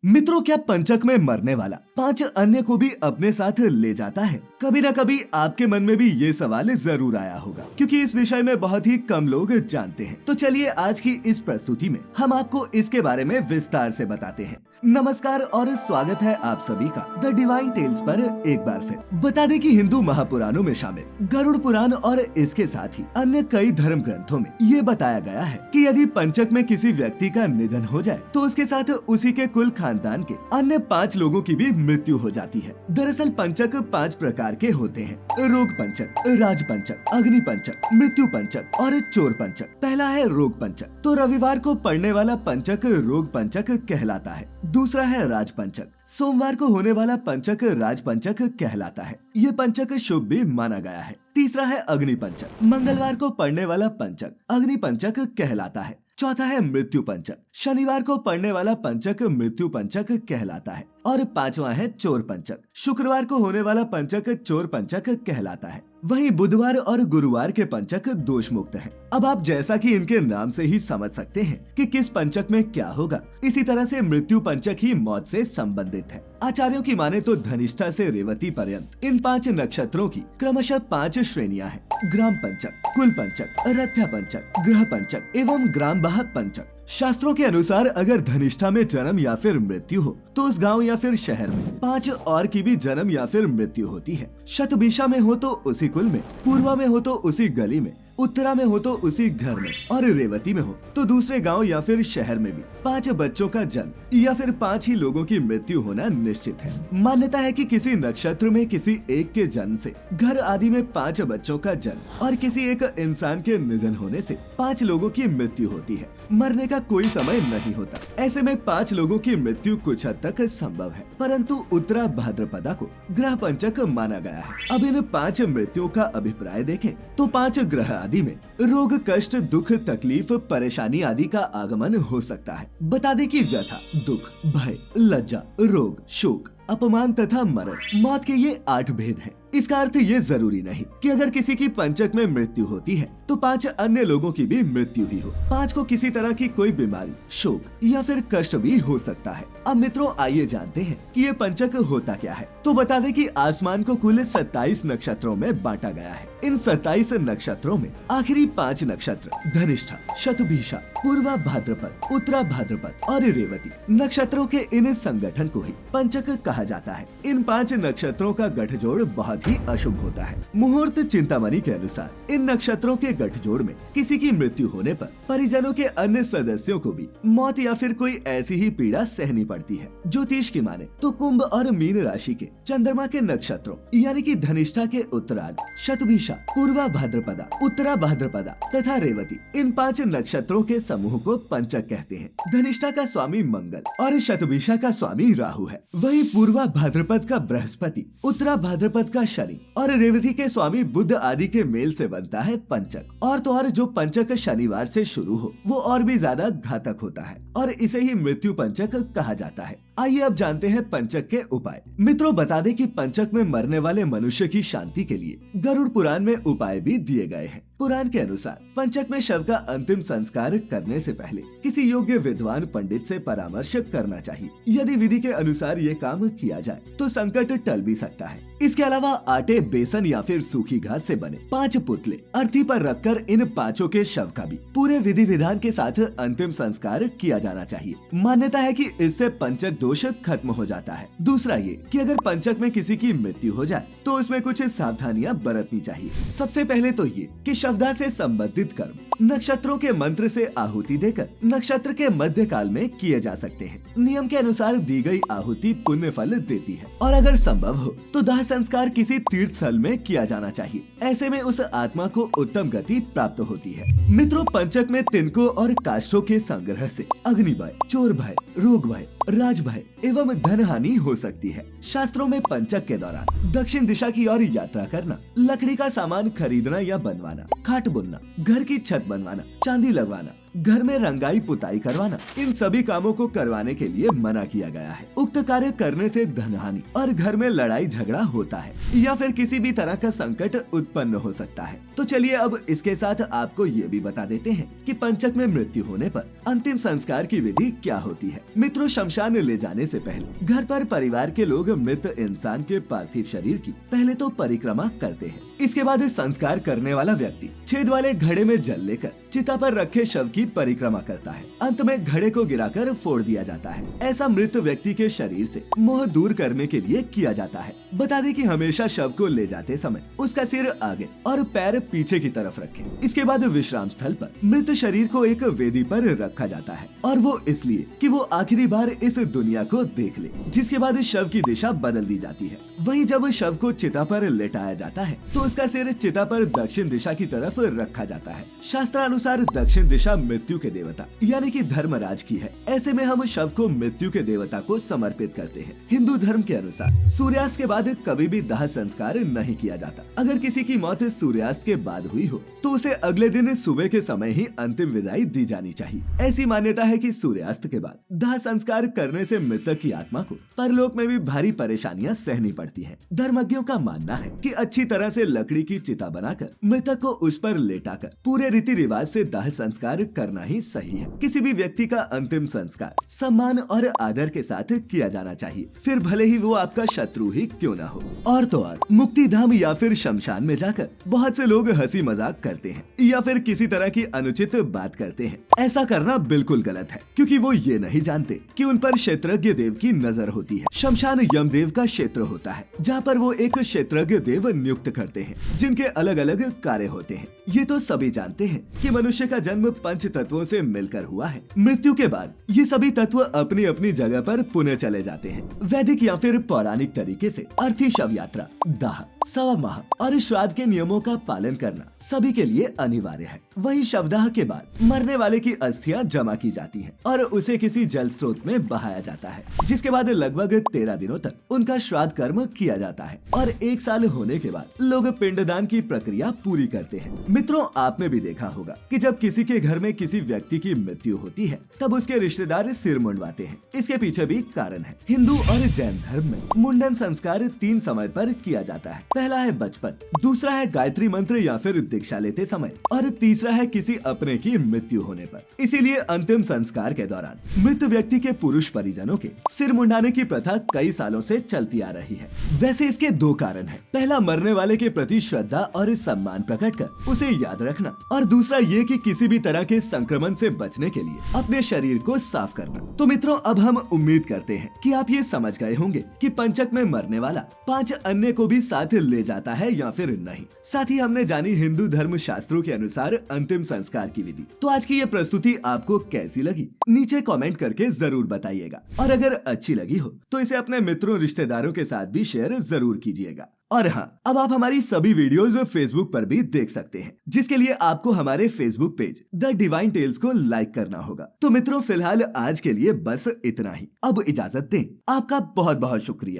मित्रों, क्या पंचक में मरने वाला 5 अन्य को भी अपने साथ ले जाता है? कभी न कभी आपके मन में भी ये सवाल जरूर आया होगा, क्योंकि इस विषय में बहुत ही कम लोग जानते हैं। तो चलिए आज की इस प्रस्तुति में हम आपको इसके बारे में विस्तार से बताते हैं। नमस्कार और स्वागत है आप सभी का द डिवाइन टेल्स पर एक बार फिर। बता दें कि हिंदू महापुराणों में शामिल गरुड़ पुराण और इसके साथ ही अन्य कई धर्म ग्रंथों में ये बताया गया है कि यदि पंचक में किसी व्यक्ति का निधन हो जाए तो उसके साथ उसी के कुल खानदान के अन्य 5 लोगों की भी मृत्यु हो जाती है। दरअसल पंचक 5 प्रकार के होते हैं: रोग पंचक, राज पंचक, अग्नि पंचक, मृत्यु पंचक और चोर पंचक। पहला है रोग पंचक। तो रविवार को पड़ने वाला पंचक रोग पंचक कहलाता है। दूसरा है राज पंचक। सोमवार को होने वाला पंचक राज पंचक कहलाता है। ये पंचक शुभ भी माना गया है। तीसरा है अग्नि पंचक। मंगलवार को पड़ने वाला पंचक अग्नि पंचक कहलाता है। चौथा है मृत्यु पंचक। शनिवार को पड़ने वाला पंचक मृत्यु पंचक कहलाता है। और 5वां है चोर पंचक। शुक्रवार को होने वाला पंचक चोर पंचक कहलाता है। वहीं बुधवार और गुरुवार के पंचक दोष मुक्त हैं। अब आप जैसा कि इनके नाम से ही समझ सकते हैं कि किस पंचक में क्या होगा, इसी तरह से मृत्यु पंचक ही मौत से संबंधित है। आचार्यों की माने तो धनिष्ठा से रेवती पर्यंत इन 5 नक्षत्रों की क्रमशः 5 श्रेणियां हैं: ग्राम पंचक, कुल पंचक, रथ्या पंचक, ग्रह पंचक एवं ग्राम बाह पंचक। शास्त्रों के अनुसार अगर धनिष्ठा में जन्म या फिर मृत्यु हो तो उस गांव या फिर शहर में 5 और की भी जन्म या फिर मृत्यु होती है। शतभिषा में हो तो उसी कुल में, पूर्वा में हो तो उसी गली में, उत्तरा में हो तो उसी घर में और रेवती में हो तो दूसरे गांव या फिर शहर में भी 5 बच्चों का जन्म या फिर 5 ही लोगों की मृत्यु होना निश्चित है। मान्यता है कि किसी नक्षत्र में किसी एक के जन्म से घर आदि में 5 बच्चों का जन्म और किसी एक इंसान के निधन होने से 5 लोगों की मृत्यु होती है। मरने का कोई समय नहीं होता। ऐसे में 5 लोगों की मृत्यु कुछ हद तक संभव है, परंतु उत्तरा भाद्रपदा को ग्रह पंचक माना गया है। अब इन 5 मृत्युओं का अभिप्राय देखें तो 5 ग्रह आदि में रोग, कष्ट, दुख, तकलीफ, परेशानी आदि का आगमन हो सकता है। बता दें कि व्यथा, दुख, भय, लज्जा, रोग, शोक, अपमान तथा मरण, मौत के ये 8 भेद हैं। इसका अर्थ ये जरूरी नहीं कि अगर किसी की पंचक में मृत्यु होती है तो 5 अन्य लोगों की भी मृत्यु ही हो। 5 को किसी तरह की कोई बीमारी, शोक या फिर कष्ट भी हो सकता है। अब मित्रों आइए जानते हैं कि ये पंचक होता क्या है। तो बता दें कि आसमान को कुल 27 नक्षत्रों में बांटा गया है। इन 27 नक्षत्रों में आखिरी 5 नक्षत्र धनिष्ठा, शतभिषा, पूर्वा भाद्रपद, उत्तरा भाद्रपद और रेवती नक्षत्रों के इन संगठन को ही पंचक कहा जाता है। इन 5 नक्षत्रों का गठजोड़ बहुत ही अशुभ होता है। मुहूर्त चिंतामणि के अनुसार इन नक्षत्रों के गठजोड़ में किसी की मृत्यु होने पर परिजनों के अन्य सदस्यों को भी मौत या फिर कोई ऐसी ही पीड़ा सहनी पड़ती है। ज्योतिष की माने तो कुंभ और मीन राशि के चंद्रमा के नक्षत्रों यानी कि धनिष्ठा के उत्तरार्ध, शतभिषा, पूर्वा भाद्रपदा, उत्तरा भाद्रपदा तथा रेवती इन 5 नक्षत्रों के समूह को पंचक कहते हैं। धनिष्ठा का स्वामी मंगल और शतभिषा का स्वामी राहु है। वही पूर्वा भाद्रपद का बृहस्पति, उत्तरा भाद्रपद का शनि और रेवती के स्वामी बुध आदि के मेल से बनता है पंचक। और तो और जो पंचक शनिवार से शुरू हो वो और भी ज्यादा घातक होता है और इसे ही मृत्यु पंचक कहा जाता है। आइए अब जानते हैं पंचक के उपाय। मित्रों बता दें कि पंचक में मरने वाले मनुष्य की शांति के लिए गरुड़ पुराण में उपाय भी दिए गए हैं। पुराण के अनुसार पंचक में शव का अंतिम संस्कार करने से पहले किसी योग्य विद्वान पंडित से परामर्श करना चाहिए। यदि विधि के अनुसार ये काम किया जाए तो संकट टल भी सकता है। इसके अलावा आटे, बेसन या फिर सूखी घास से बने 5 पुतले अर्थी पर रखकर इन 5 के शव का भी पूरे विधि विधान के साथ अंतिम संस्कार किया जाना चाहिए। मान्यता है कि इससे पंचक दोष खत्म हो जाता है। दूसरा ये कि अगर पंचक में किसी की मृत्यु हो जाए तो उसमें कुछ सावधानियां बरतनी चाहिए। सबसे पहले तो ये कि शवदाह से संबंधित कर्म नक्षत्रों के मंत्र से आहुति देकर नक्षत्र के मध्य काल में किए जा सकते हैं। नियम के अनुसार दी गई आहुति पुण्य फल देती है और अगर संभव हो तो दाह संस्कार किसी तीर्थ स्थल में किया जाना चाहिए। ऐसे में उस आत्मा को उत्तम गति प्राप्त होती है। मित्रों पंचक में तिनकों और काष्ठों के संग्रह से अग्नि भय, चोर भय, रोग भय, राज भय एवं धन हानि हो सकती है। शास्त्रों में पंचक के दौरान दक्षिण दिशा की ओर यात्रा करना, लकड़ी का सामान खरीदना या बनवाना, खाट बुनना, घर की छत बनवाना, चांदी लगवाना, घर में रंगाई पुताई करवाना, इन सभी कामों को करवाने के लिए मना किया गया है। उक्त कार्य करने से धनहानि और घर में लड़ाई झगड़ा होता है या फिर किसी भी तरह का संकट उत्पन्न हो सकता है। तो चलिए अब इसके साथ आपको ये भी बता देते हैं कि पंचक में मृत्यु होने पर अंतिम संस्कार की विधि क्या होती है। मित्रों, शमशान ले जाने से पहले घर पर परिवार के लोग मृत इंसान के पार्थिव शरीर की पहले तो परिक्रमा करते हैं। इसके बाद संस्कार करने वाला व्यक्ति छेद वाले घड़े में जल लेकर चिता पर रखे शव की परिक्रमा करता है। अंत में घड़े को गिराकर फोड़ दिया जाता है। ऐसा मृत व्यक्ति के शरीर से मोह दूर करने के लिए किया जाता है। बता दें कि हमेशा शव को ले जाते समय उसका सिर आगे और पैर पीछे की तरफ रखें। इसके बाद विश्राम स्थल पर मृत शरीर को एक वेदी पर रखा जाता है और वो इसलिए कि वो आखिरी बार इस दुनिया को देख ले। जिसके बाद शव की दिशा बदल दी जाती है। वहीं जब शव को चिता पर लेटाया जाता है तो उसका सिर चिता पर दक्षिण दिशा की तरफ रखा जाता है। शास्त्रानुसार दक्षिण दिशा मृत्यु के देवता यानी कि धर्मराज की है। ऐसे में हम शव को मृत्यु के देवता को समर्पित करते हैं। हिंदू धर्म के अनुसार सूर्यास्त के बाद कभी भी दाह संस्कार नहीं किया जाता। अगर किसी की मौत सूर्यास्त के बाद हुई हो तो उसे अगले दिन सुबह के समय ही अंतिम विदाई दी जानी चाहिए। ऐसी मान्यता है कि सूर्यास्त के बाद दाह संस्कार करने से मृतक की आत्मा को परलोक में भी भारी परेशानियां सहनी पड़ती हैं। धर्मज्ञों का मानना है कि अच्छी तरह से लकड़ी की चिता बनाकर मृतक को उस पर लेटाकर पूरे रीति रिवाज से दाह संस्कार करना ही सही है। किसी भी व्यक्ति का अंतिम संस्कार सम्मान और आदर के साथ किया जाना चाहिए, फिर भले ही वो आपका शत्रु ही क्यों न हो। और तो और मुक्ति धाम या फिर शमशान में जाकर बहुत से लोग हंसी मजाक करते हैं या फिर किसी तरह की अनुचित बात करते हैं। ऐसा करना बिल्कुल गलत है, क्योंकि वो ये नहीं जानते कि उन पर क्षेत्रज्ञ देव की नजर होती है। शमशान यमदेव का क्षेत्र होता है, जहाँ पर वो एक क्षेत्रज्ञ देव नियुक्त करते हैं, जिनके अलग अलग कार्य होते हैं। ये तो सभी जानते हैं कि मनुष्य का जन्म पंच तत्वों से मिलकर हुआ है। मृत्यु के बाद ये सभी तत्व अपनी अपनी जगह पर पुनः चले जाते हैं। वैदिक या फिर पौराणिक तरीके से अर्थी शव यात्रा, दाह, शवमाह और श्राद्ध के नियमों का पालन करना सभी के लिए अनिवार्य है। वहीं शवदाह के बाद मरने वाले की अस्थियां जमा की जाती हैं और उसे किसी जल स्रोत में बहाया जाता है, जिसके बाद लगभग 13 दिनों तक उनका श्राद्ध कर्म किया जाता है और 1 साल होने के बाद लोग पिंडदान की प्रक्रिया पूरी करते हैं। मित्रों, आपने भी देखा होगा कि जब किसी के घर में किसी व्यक्ति की मृत्यु होती है तब उसके रिश्तेदार सिर मुंडवाते हैं। इसके पीछे भी कारण है। हिंदू और जैन धर्म में मुंडन संस्कार 3 समय पर किया जाता है। पहला है बचपन, दूसरा है गायत्री मंत्र या फिर दीक्षा लेते समय और तीसरा है किसी अपने की मृत्यु होने पर। इसीलिए अंतिम संस्कार के दौरान मृत व्यक्ति के पुरुष परिजनों के सिर मुंडाने की प्रथा कई सालों से चलती आ रही है। वैसे इसके 2 कारण हैं। पहला, मरने वाले के प्रति श्रद्धा और सम्मान प्रकट कर उसे याद रखना, और दूसरा ये कि किसी भी तरह के संक्रमण से बचने के लिए अपने शरीर को साफ करना। तो मित्रों, अब हम उम्मीद करते हैं कि आप ये समझ गए होंगे कि पंचक में मरने वाला 5 अन्य को भी साथ ले जाता है या फिर नहीं। साथ ही हमने जानी हिंदू धर्म शास्त्रों के अनुसार अंतिम संस्कार की विधि। तो आज की ये प्रस्तुति आपको कैसी लगी, नीचे कमेंट करके जरूर बताइएगा, और अगर अच्छी लगी हो तो इसे अपने मित्रों रिश्तेदारों के साथ भी शेयर जरूर कीजिएगा। और हाँ, अब आप हमारी सभी वीडियोस फेसबुक पर भी देख सकते हैं, जिसके लिए आपको हमारे Facebook page the divine tales को लाइक करना होगा। तो मित्रों, फिलहाल आज के लिए बस इतना ही। अब इजाजत दें। आपका बहुत बहुत शुक्रिया।